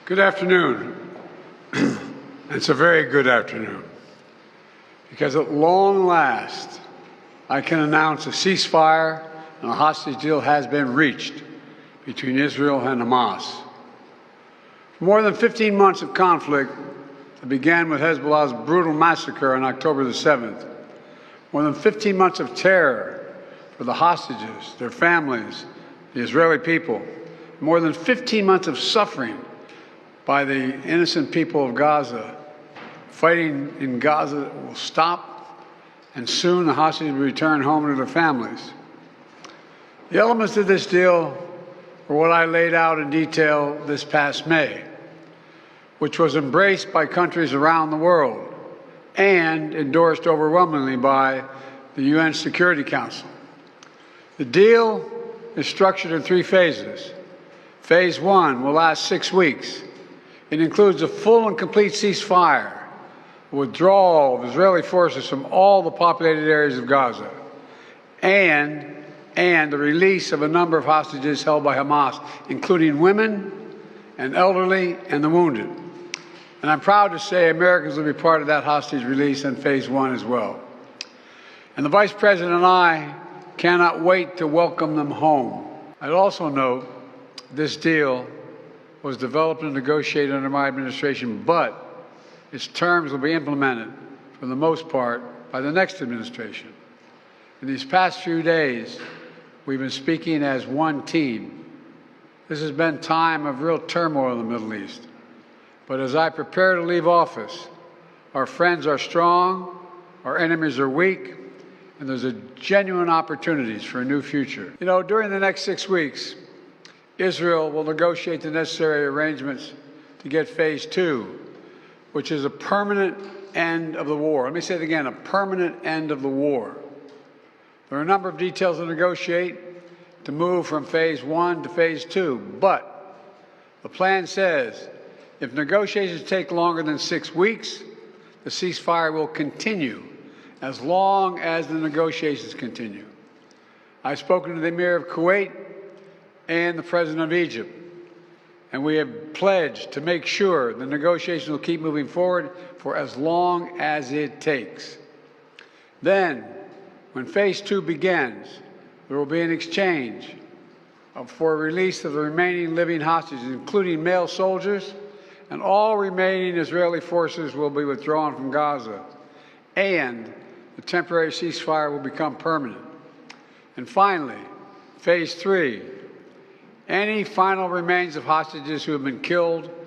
Good afternoon. It's a very good afternoon, because at long last, I can announce a ceasefire and a hostage deal has been reached between Israel and Hamas. For more than 15 months of conflict that began with Hezbollah's brutal massacre on October the 7th, more than 15 months of terror for the hostages, their families, the Israeli people, more than 15 months of suffering by the innocent people of Gaza. Fighting in Gaza will stop, and soon the hostages will return home to their families. The elements of this deal were what I laid out in detail this past May, which was embraced by countries around the world and endorsed overwhelmingly by the UN Security Council. The deal is structured in 3 phases. Phase 1 will last 6 weeks. It includes a full and complete ceasefire, withdrawal of Israeli forces from all the populated areas of Gaza, and the release of a number of hostages held by Hamas, including women and elderly and the wounded. And I'm proud to say Americans will be part of that hostage release in Phase 1 as well. And the Vice President and I cannot wait to welcome them home. I'd also note this deal was developed and negotiated under my administration, but its terms will be implemented, for the most part, by the next administration. In these past few days, we've been speaking as one team. This has been time of real turmoil in the Middle East. But as I prepare to leave office, our friends are strong, our enemies are weak, and there's a genuine opportunities for a new future. You know, during the next 6 weeks, Israel will negotiate the necessary arrangements to get Phase 2, which is a permanent end of the war. Let me say it again, a permanent end of the war. There are a number of details to negotiate to move from Phase 1 to Phase 2, but the plan says if negotiations take longer than 6 weeks, the ceasefire will continue as long as the negotiations continue. I've spoken to the Emir of Kuwait and the President of Egypt, and we have pledged to make sure the negotiations will keep moving forward for as long as it takes. Then, when Phase 2 begins, there will be an exchange for release of the remaining living hostages, including male soldiers, and all remaining Israeli forces will be withdrawn from Gaza, and the temporary ceasefire will become permanent. And finally, Phase 3, any final remains of hostages who have been killed